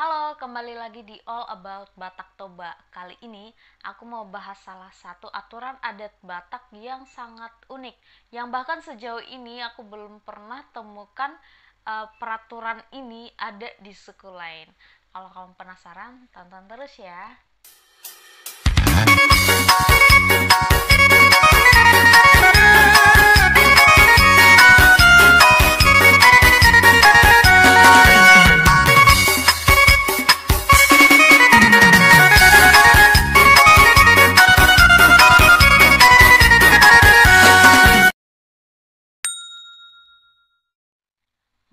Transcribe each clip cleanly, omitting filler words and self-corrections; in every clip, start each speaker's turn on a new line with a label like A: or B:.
A: Halo, kembali lagi di All About Batak Toba. Kali ini aku mau bahas salah satu aturan adat Batak yang sangat unik, yang bahkan sejauh ini aku belum pernah temukan peraturan ini ada di suku lain. Kalau kamu penasaran, tonton terus ya.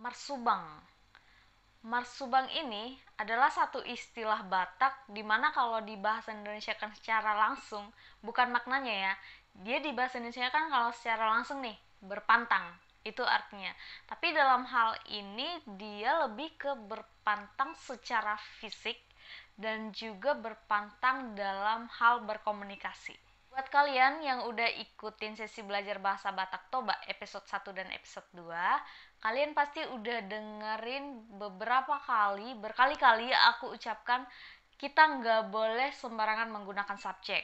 A: Marsubang. Marsubang ini adalah satu istilah Batak di mana kalau di bahasa Indonesia kan secara langsung, bukan maknanya ya. Dia di bahasa Indonesia kan kalau secara langsung nih, berpantang. Itu artinya. Tapi dalam hal ini dia lebih ke berpantang secara fisik dan juga berpantang dalam hal berkomunikasi. Buat kalian yang udah ikutin sesi belajar bahasa Batak Toba episode 1 dan episode 2, kalian pasti udah dengerin beberapa kali, berkali-kali aku ucapkan kita nggak boleh sembarangan menggunakan subjek.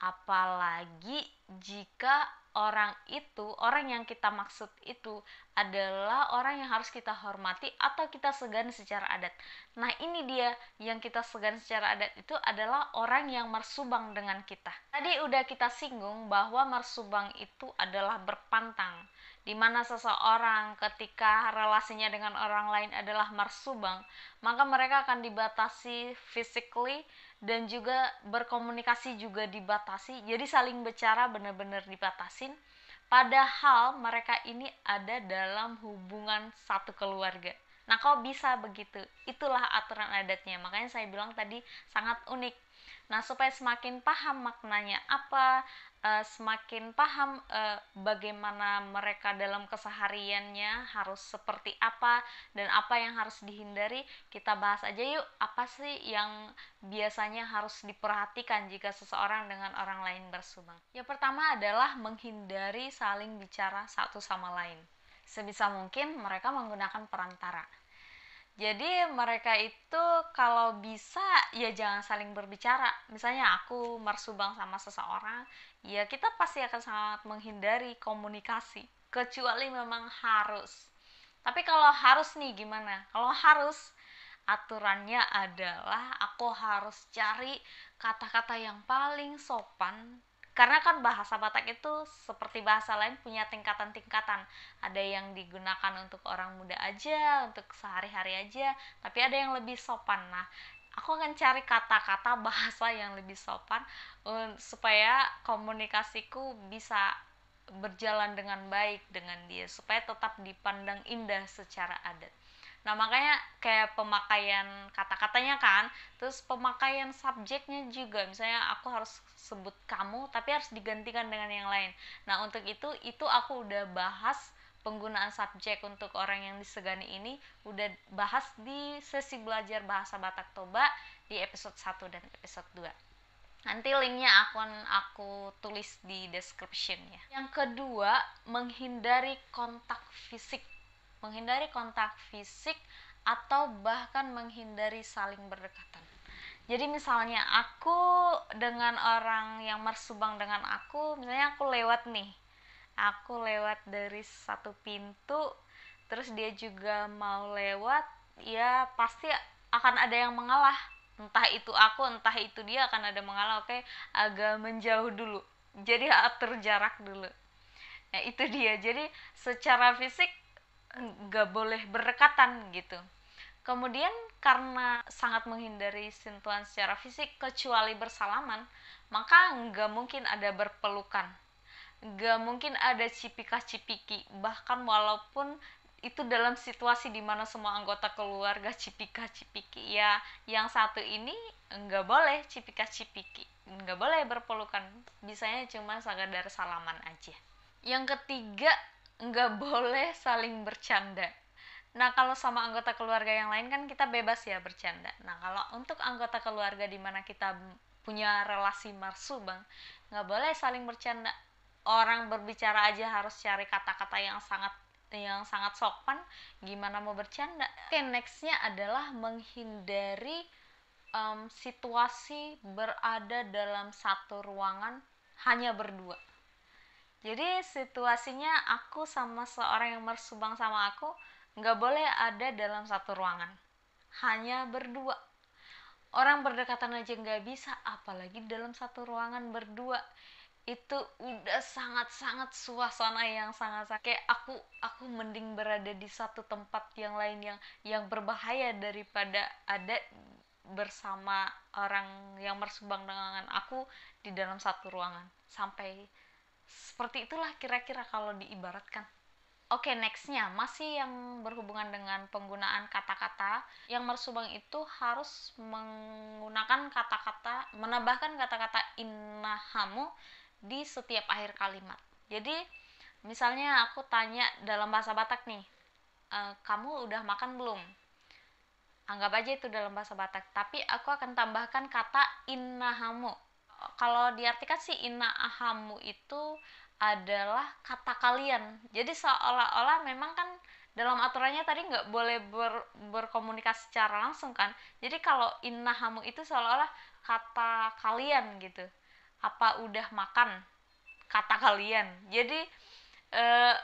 A: Apalagi jika orang yang kita maksud itu adalah orang yang harus kita hormati atau kita segani secara adat. Nah ini dia, yang kita segani secara adat itu adalah orang yang marsubang dengan kita. Tadi udah kita singgung bahwa marsubang itu adalah berpantang, di mana seseorang ketika relasinya dengan orang lain adalah marsubang, maka mereka akan dibatasi physically dan juga berkomunikasi juga dibatasi. Jadi saling bicara benar-benar dibatasin. Padahal mereka ini ada dalam hubungan satu keluarga. Nah, kok bisa begitu? Itulah aturan adatnya. Makanya saya bilang tadi sangat unik. Nah, supaya semakin paham maknanya apa, semakin paham bagaimana mereka dalam kesehariannya harus seperti apa dan apa yang harus dihindari, kita bahas aja yuk. Apa sih yang biasanya harus diperhatikan jika seseorang dengan orang lain bersubang? Yang pertama adalah menghindari saling bicara satu sama lain. Sebisa mungkin mereka menggunakan perantara. Jadi mereka itu kalau bisa ya jangan saling berbicara. Misalnya aku marsubang sama seseorang, ya kita pasti akan sangat menghindari komunikasi. Kecuali memang harus. Tapi kalau harus nih gimana? Kalau harus, aturannya adalah aku harus cari kata-kata yang paling sopan, karena kan bahasa Batak itu seperti bahasa lain punya tingkatan-tingkatan. Ada yang digunakan untuk orang muda aja, untuk sehari-hari aja, tapi ada yang lebih sopan. Nah, aku akan cari kata-kata bahasa yang lebih sopan supaya komunikasiku bisa berjalan dengan baik dengan dia, supaya tetap dipandang indah secara adat. Nah, makanya kayak pemakaian kata-katanya kan, terus pemakaian subjeknya juga. Misalnya aku harus sebut kamu, tapi harus digantikan dengan yang lain. Nah, untuk itu aku udah bahas penggunaan subjek untuk orang yang disegani ini, udah bahas di sesi belajar bahasa Batak Toba di episode 1 dan episode 2. Nanti linknya aku tulis di description ya. Yang kedua, menghindari kontak fisik. Menghindari kontak fisik atau bahkan menghindari saling berdekatan. Jadi misalnya aku dengan orang yang marsubang dengan aku, misalnya aku lewat nih. Aku lewat dari satu pintu, terus dia juga mau lewat, ya pasti akan ada yang mengalah. Entah itu aku, entah itu dia akan ada mengalah. Oke, agak menjauh dulu. Jadi atur jarak dulu. Nah, itu dia. Jadi secara fisik nggak boleh berdekatan gitu. Kemudian karena sangat menghindari sentuhan secara fisik kecuali bersalaman, maka nggak mungkin ada berpelukan, nggak mungkin ada cipika-cipiki, bahkan walaupun itu dalam situasi dimana semua anggota keluarga cipika-cipiki, ya yang satu ini nggak boleh cipika-cipiki, nggak boleh berpelukan, bisanya cuma sekadar salaman aja. Yang ketiga, nggak boleh saling bercanda. Nah, kalau sama anggota keluarga yang lain kan kita bebas ya bercanda. Nah, kalau untuk anggota keluarga di mana kita punya relasi marsubang, nggak boleh saling bercanda. Orang berbicara aja harus cari kata-kata yang sangat sangat sopan, gimana mau bercanda. Oke, nextnya adalah menghindari situasi berada dalam satu ruangan hanya berdua. Jadi situasinya aku sama seorang yang mersubang sama aku nggak boleh ada dalam satu ruangan, hanya berdua. Orang berdekatan aja nggak bisa, apalagi dalam satu ruangan berdua. Itu udah sangat-sangat suasana yang sangat-sangat kayak aku mending berada di satu tempat yang lain yang berbahaya daripada ada bersama orang yang mersubang dengan aku di dalam satu ruangan. Sampai seperti itulah kira-kira kalau diibaratkan. Oke, nextnya masih yang berhubungan dengan penggunaan kata-kata. Yang mersubang itu harus menggunakan kata-kata, menambahkan kata-kata innahamu di setiap akhir kalimat. Jadi, misalnya aku tanya dalam bahasa Batak nih, kamu udah makan belum? Anggap aja itu dalam bahasa Batak, tapi aku akan tambahkan kata innahamu. Kalau diartikan sih innahamu itu adalah kata kalian. Jadi seolah-olah memang kan dalam aturannya tadi nggak boleh berkomunikasi secara langsung kan. Jadi kalau innahamu itu seolah-olah kata kalian gitu. Apa udah makan? Kata kalian. Jadi eh,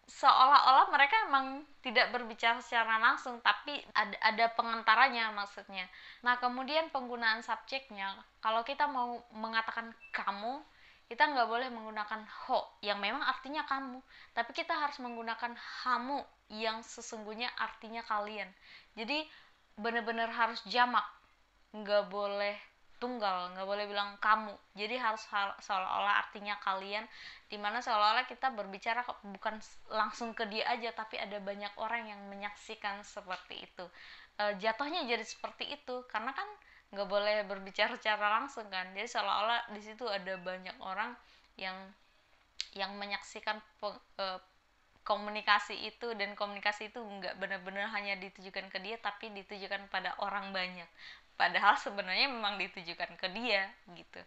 A: seolah-olah mereka emang tidak berbicara secara langsung, tapi ada pengantaranya maksudnya. Nah, kemudian penggunaan subjeknya, kalau kita mau mengatakan kamu, kita nggak boleh menggunakan ho yang memang artinya kamu, tapi kita harus menggunakan hamu yang sesungguhnya artinya kalian. Jadi benar-benar harus jamak, nggak boleh tunggal, nggak boleh bilang kamu. Jadi harus seolah-olah artinya kalian, dimana seolah-olah kita berbicara bukan langsung ke dia aja, tapi ada banyak orang yang menyaksikan seperti itu. Jatuhnya jadi seperti itu karena kan nggak boleh berbicara secara langsung kan, jadi seolah-olah di situ ada banyak orang yang menyaksikan komunikasi itu, dan komunikasi itu nggak benar-benar hanya ditujukan ke dia, tapi ditujukan pada orang banyak, padahal sebenarnya memang ditujukan ke dia gitu.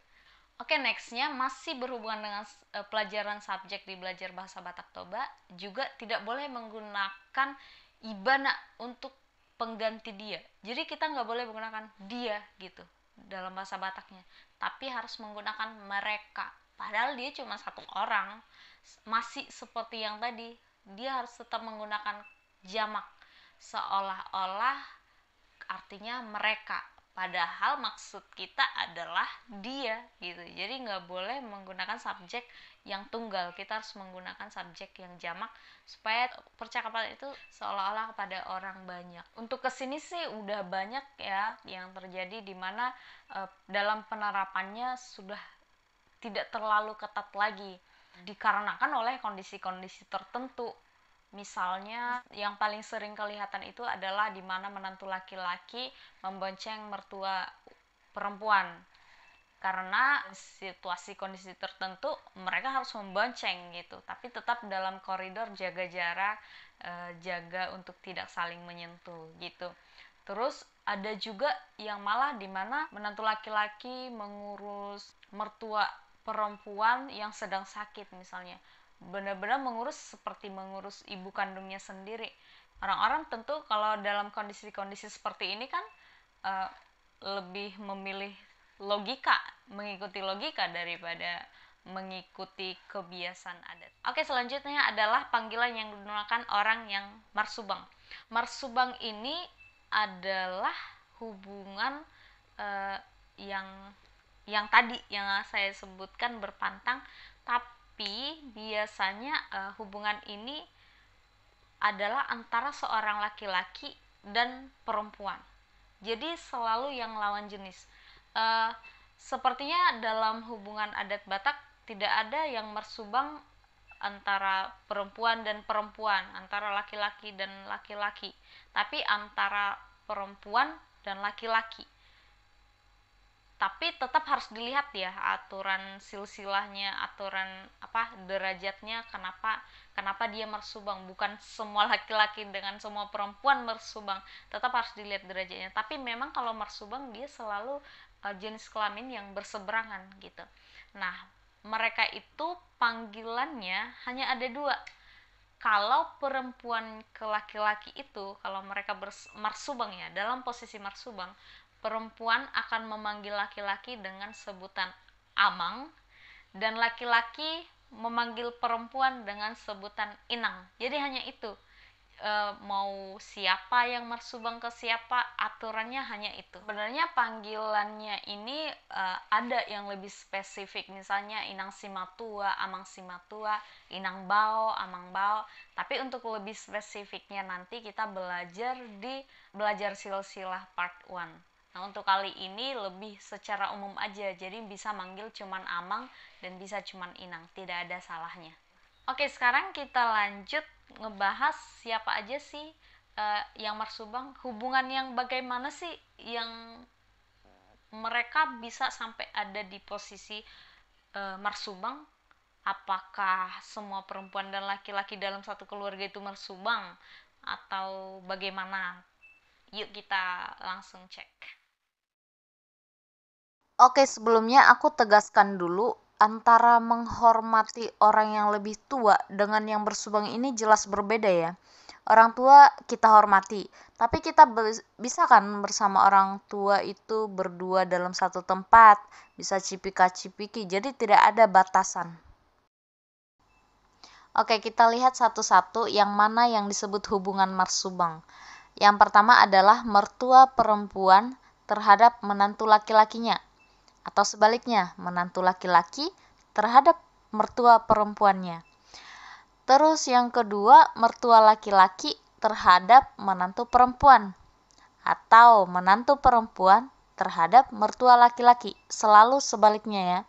A: Oke, nextnya masih berhubungan dengan pelajaran subjek di belajar bahasa Batak Toba, juga tidak boleh menggunakan ibana untuk pengganti dia. Jadi kita nggak boleh menggunakan dia gitu dalam bahasa Bataknya, tapi harus menggunakan mereka. Padahal dia cuma satu orang, masih seperti yang tadi, dia harus tetap menggunakan jamak, seolah-olah artinya mereka, padahal maksud kita adalah dia gitu. Jadi nggak boleh menggunakan subjek yang tunggal, kita harus menggunakan subjek yang jamak supaya percakapan itu seolah-olah kepada orang banyak. Untuk kesini sih udah banyak ya yang terjadi, dimana dalam penerapannya sudah tidak terlalu ketat lagi dikarenakan oleh kondisi-kondisi tertentu. Misalnya yang paling sering kelihatan itu adalah di mana menantu laki-laki membonceng mertua perempuan. Karena situasi kondisi tertentu mereka harus membonceng gitu, tapi tetap dalam koridor jaga jarak, jaga untuk tidak saling menyentuh gitu. Terus ada juga yang malah di mana menantu laki-laki mengurus mertua perempuan yang sedang sakit misalnya, benar-benar mengurus seperti mengurus ibu kandungnya sendiri. Orang-orang tentu kalau dalam kondisi-kondisi seperti ini kan lebih memilih logika, mengikuti logika daripada mengikuti kebiasaan adat. Oke, selanjutnya adalah panggilan yang digunakan orang yang marsubang. Marsubang ini adalah hubungan yang tadi yang saya sebutkan berpantang, tapi biasanya hubungan ini adalah antara seorang laki-laki dan perempuan. Jadi selalu yang lawan jenis. Sepertinya dalam hubungan adat Batak tidak ada yang mersubang antara perempuan dan perempuan, antara laki-laki dan laki-laki, tapi antara perempuan dan laki-laki. Tapi tetap harus dilihat ya aturan silsilahnya, aturan derajatnya, kenapa dia mersubang. Bukan semua laki-laki dengan semua perempuan mersubang, tetap harus dilihat derajatnya. Tapi memang kalau mersubang dia selalu jenis kelamin yang berseberangan gitu. Nah, mereka itu panggilannya hanya ada dua. kalau perempuan ke laki-laki itu, kalau mereka marsubang ya, dalam posisi marsubang, perempuan akan memanggil laki-laki dengan sebutan amang, dan laki-laki memanggil perempuan dengan sebutan inang. Jadi hanya itu, mau siapa yang marsubang ke siapa, aturannya hanya itu. Sebenarnya panggilannya ini ada yang lebih spesifik, misalnya inang simatua, amang simatua, inang bao, amang bao. Tapi untuk lebih spesifiknya nanti kita belajar silsilah part 1. Nah, untuk kali ini lebih secara umum aja, jadi bisa manggil cuman amang dan bisa cuman inang, tidak ada salahnya. Oke, sekarang kita lanjut ngebahas siapa aja sih yang marsubang, hubungan yang bagaimana sih yang mereka bisa sampai ada di posisi marsubang. Apakah semua perempuan dan laki-laki dalam satu keluarga itu marsubang atau bagaimana? Yuk kita langsung cek.
B: Oke, sebelumnya aku tegaskan dulu, antara menghormati orang yang lebih tua dengan yang bersubang ini jelas berbeda ya. Orang tua kita hormati, tapi kita bisa kan bersama orang tua itu berdua dalam satu tempat, bisa cipika-cipiki, jadi tidak ada batasan. Oke, kita lihat satu-satu yang mana yang disebut hubungan marsubang. Yang pertama adalah mertua perempuan terhadap menantu laki-lakinya, atau sebaliknya, menantu laki-laki terhadap mertua perempuannya. Terus yang kedua, mertua laki-laki terhadap menantu perempuan, atau menantu perempuan terhadap mertua laki-laki, selalu sebaliknya ya.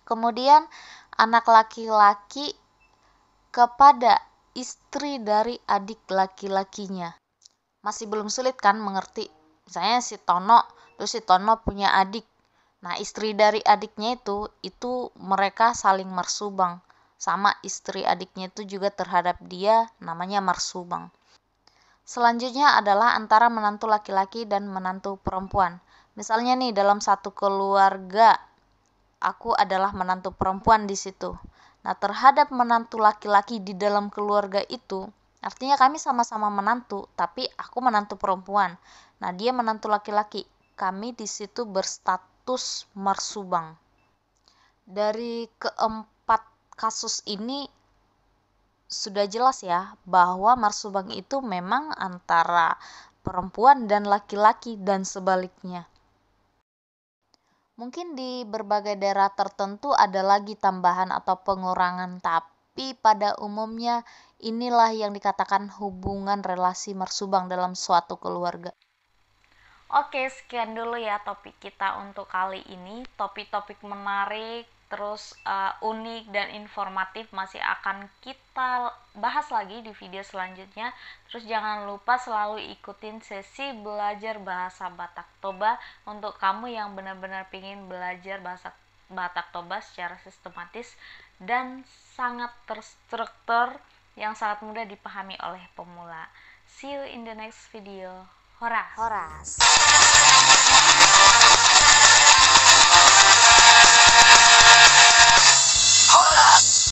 B: Kemudian anak laki-laki kepada istri dari adik laki-lakinya. Masih belum sulit kan mengerti? Misalnya si Tono, terus si Tono punya adik. Nah, istri dari adiknya itu mereka saling marsubang. Sama istri adiknya itu juga terhadap dia namanya marsubang. Selanjutnya adalah antara menantu laki-laki dan menantu perempuan. Misalnya nih dalam satu keluarga, aku adalah menantu perempuan di situ. Nah, terhadap menantu laki-laki di dalam keluarga itu, artinya kami sama-sama menantu, tapi aku menantu perempuan. Nah, dia menantu laki-laki. Kami di situ berstatus marsubang. Dari keempat kasus ini sudah jelas ya bahwa marsubang itu memang antara perempuan dan laki-laki dan sebaliknya. Mungkin di berbagai daerah tertentu ada lagi tambahan atau pengurangan, tapi pada umumnya inilah yang dikatakan hubungan relasi marsubang dalam suatu keluarga.
A: Oke, sekian dulu ya topik kita untuk kali ini. Topik-topik menarik, terus unik dan informatif masih akan kita bahas lagi di video selanjutnya. Terus jangan lupa selalu ikutin sesi belajar bahasa Batak Toba untuk kamu yang benar-benar ingin belajar bahasa Batak Toba secara sistematis dan sangat terstruktur yang sangat mudah dipahami oleh pemula. See you in the next video. Horas.
B: Horas.